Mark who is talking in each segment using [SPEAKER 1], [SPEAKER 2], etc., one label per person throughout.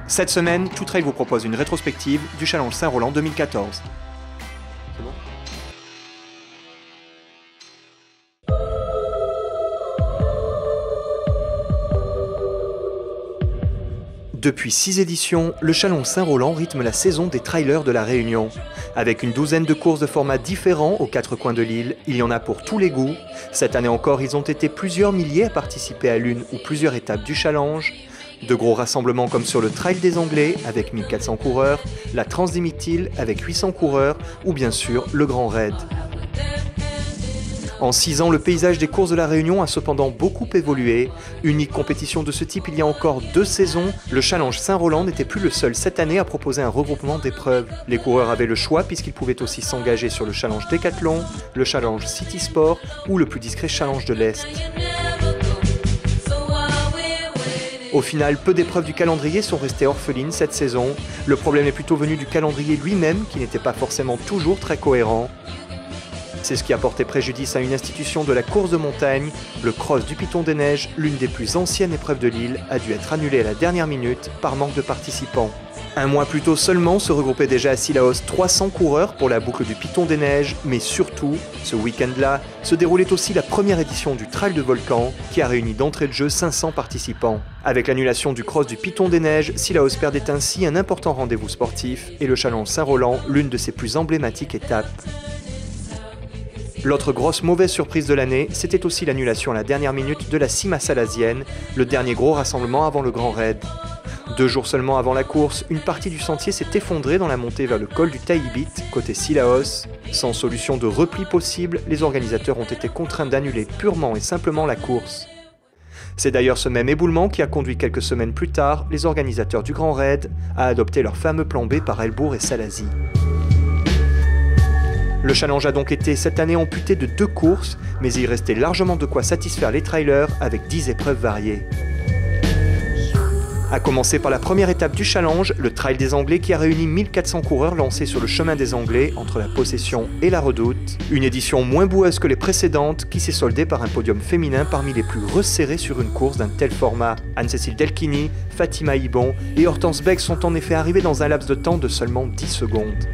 [SPEAKER 1] Cette semaine, Tout Trail vous propose une rétrospective du Challenge Saint-Roland 2014. Depuis 6 éditions, le Challenge Saint-Roland rythme la saison des trailers de la Réunion. Avec une douzaine de courses de formats différents aux 4 coins de l'île, il y en a pour tous les goûts. Cette année encore, ils ont été plusieurs milliers à participer à l'une ou plusieurs étapes du Challenge. De gros rassemblements comme sur le Trail des Anglais avec 1400 coureurs, la Transdimitile avec 800 coureurs ou bien sûr le Grand Raid. En 6 ans, le paysage des courses de la Réunion a cependant beaucoup évolué. Unique compétition de ce type il y a encore 2 saisons, le Challenge Saint-Roland n'était plus le seul cette année à proposer un regroupement d'épreuves. Les coureurs avaient le choix puisqu'ils pouvaient aussi s'engager sur le Challenge Décathlon, le Challenge City Sport ou le plus discret Challenge de l'Est. Au final, peu d'épreuves du calendrier sont restées orphelines cette saison. Le problème est plutôt venu du calendrier lui-même qui n'était pas forcément toujours très cohérent. C'est ce qui a porté préjudice à une institution de la course de montagne. Le Cross du Piton des Neiges, l'une des plus anciennes épreuves de l'île, a dû être annulé à la dernière minute par manque de participants. Un mois plus tôt seulement se regroupaient déjà à Sillaos 300 coureurs pour la boucle du Piton des Neiges, mais surtout, ce week-end-là, se déroulait aussi la première édition du Trail de Volcan, qui a réuni d'entrée de jeu 500 participants. Avec l'annulation du Cross du Piton des Neiges, Sillaos perdait ainsi un important rendez-vous sportif et le Challenge Saint-Roland, l'une de ses plus emblématiques étapes. L'autre grosse mauvaise surprise de l'année, c'était aussi l'annulation à la dernière minute de la Cima Salasienne, le dernier gros rassemblement avant le Grand Raid. 2 jours seulement avant la course, une partie du sentier s'est effondrée dans la montée vers le col du Taïbit, côté Sillaos. Sans solution de repli possible, les organisateurs ont été contraints d'annuler purement et simplement la course. C'est d'ailleurs ce même éboulement qui a conduit quelques semaines plus tard les organisateurs du Grand Raid à adopter leur fameux plan B par Elbourg et Salazie. Le challenge a donc été cette année amputé de 2 courses, mais il restait largement de quoi satisfaire les trailers avec 10 épreuves variées. A commencer par la première étape du challenge, le Trail des Anglais qui a réuni 1400 coureurs lancés sur le chemin des Anglais entre la Possession et la Redoute. Une édition moins boueuse que les précédentes qui s'est soldée par un podium féminin parmi les plus resserrés sur une course d'un tel format. Anne-Cécile Delchini, Fatima Ibon et Hortense Beck sont en effet arrivés dans un laps de temps de seulement 10 secondes.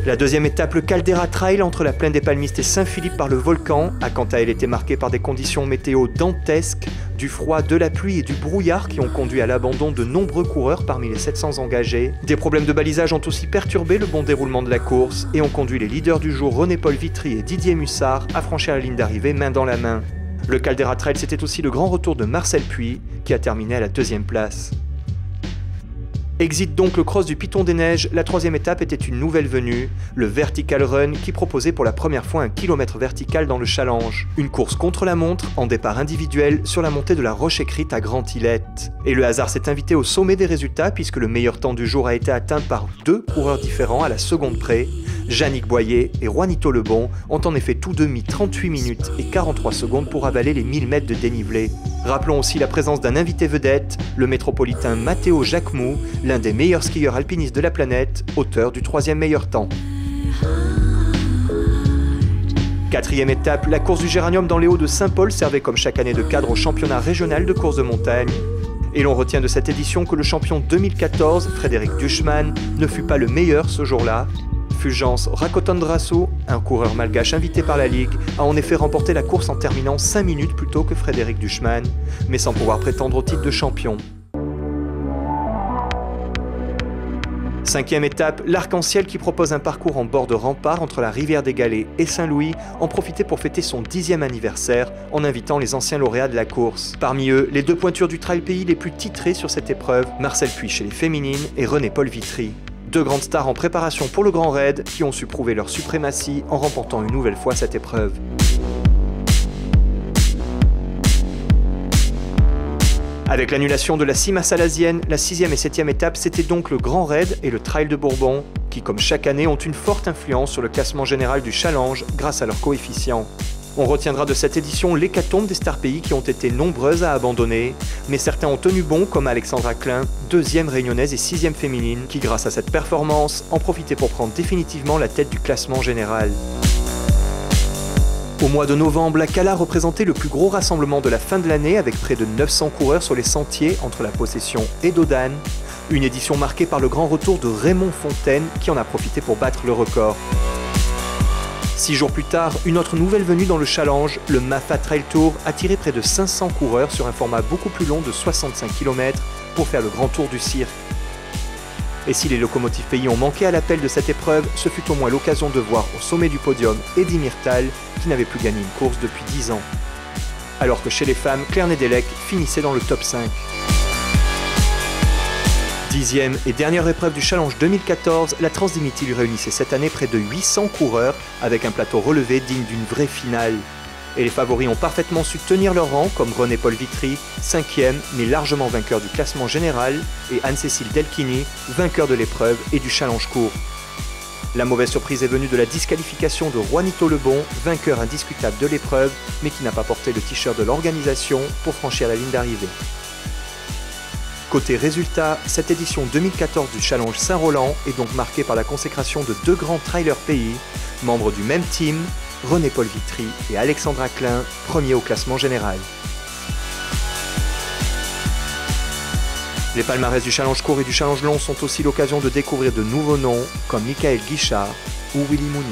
[SPEAKER 1] La deuxième étape, le Caldera Trail entre la plaine des Palmistes et Saint-Philippe par le volcan, a quant à elle été marquée par des conditions météo dantesques, du froid, de la pluie et du brouillard qui ont conduit à l'abandon de nombreux coureurs parmi les 700 engagés. Des problèmes de balisage ont aussi perturbé le bon déroulement de la course et ont conduit les leaders du jour René-Paul Vitry et Didier Mussard à franchir la ligne d'arrivée main dans la main. Le Caldera Trail, c'était aussi le grand retour de Marcel Puy qui a terminé à la 2e place. Exit donc le Cross du Piton des Neiges, la 3e étape était une nouvelle venue, le Vertical Run qui proposait pour la première fois un kilomètre vertical dans le challenge. Une course contre la montre, en départ individuel, sur la montée de la Roche Écrite à Grand-Îlette. Et le hasard s'est invité au sommet des résultats puisque le meilleur temps du jour a été atteint par 2 coureurs différents à la seconde près. Yannick Boyer et Juanito Lebon ont en effet tous deux mis 38 minutes et 43 secondes pour avaler les 1000 mètres de dénivelé. Rappelons aussi la présence d'un invité vedette, le métropolitain Matteo Jacquemou, l'un des meilleurs skieurs alpinistes de la planète, auteur du 3e meilleur temps. 4e étape, la course du Géranium dans les Hauts de Saint-Paul servait comme chaque année de cadre au championnat régional de course de montagne. Et l'on retient de cette édition que le champion 2014, Frédéric Duchemin, ne fut pas le meilleur ce jour-là. Fulgence Rakotondrasso, un coureur malgache invité par la Ligue, a en effet remporté la course en terminant 5 minutes plus tôt que Frédéric Duchemin, mais sans pouvoir prétendre au titre de champion. 5e étape, l'Arc-en-Ciel qui propose un parcours en bord de rempart entre la rivière des Galets et Saint-Louis en profitait pour fêter son 10e anniversaire en invitant les anciens lauréats de la course. Parmi eux, les 2 pointures du trail pays les plus titrées sur cette épreuve, Marcel Puy chez les féminines et René-Paul Vitry. 2 grandes stars en préparation pour le Grand Raid qui ont su prouver leur suprématie en remportant une nouvelle fois cette épreuve. Avec l'annulation de la Cima Salasienne, la 6e et 7e étape, c'était donc le Grand Raid et le Trail de Bourbon, qui comme chaque année ont une forte influence sur le classement général du challenge grâce à leurs coefficients. On retiendra de cette édition l'hécatombe des stars pays qui ont été nombreuses à abandonner, mais certains ont tenu bon comme Alexandra Klein, 2e réunionnaise et 6e féminine, qui grâce à cette performance en profitaient pour prendre définitivement la tête du classement général. Au mois de novembre, la Cala représentait le plus gros rassemblement de la fin de l'année avec près de 900 coureurs sur les sentiers entre la Possession et Dodane. Une édition marquée par le grand retour de Raymond Fontaine qui en a profité pour battre le record. 6 jours plus tard, une autre nouvelle venue dans le challenge, le Maffa Trail Tour, a tiré près de 500 coureurs sur un format beaucoup plus long de 65 km pour faire le grand tour du cirque. Et si les locomotives pays ont manqué à l'appel de cette épreuve, ce fut au moins l'occasion de voir au sommet du podium Eddy Myrtal, qui n'avait plus gagné une course depuis 10 ans. Alors que chez les femmes, Claire Nedelec finissait dans le top 5. 10e et dernière épreuve du Challenge 2014, la Transdignity lui réunissait cette année près de 800 coureurs avec un plateau relevé digne d'une vraie finale. Et les favoris ont parfaitement su tenir leur rang, comme René-Paul Vitry, 5e, mais largement vainqueur du classement général, et Anne-Cécile Delchini, vainqueur de l'épreuve et du challenge court. La mauvaise surprise est venue de la disqualification de Juanito Lebon, vainqueur indiscutable de l'épreuve, mais qui n'a pas porté le t-shirt de l'organisation pour franchir la ligne d'arrivée. Côté résultats, cette édition 2014 du Challenge Saint-Roland est donc marquée par la consécration de 2 grands trailers pays, membres du même team, René-Paul Vitry et Alexandra Klein, premiers au classement général. Les palmarès du challenge court et du challenge long sont aussi l'occasion de découvrir de nouveaux noms comme Michael Guichard ou Willy Mooney.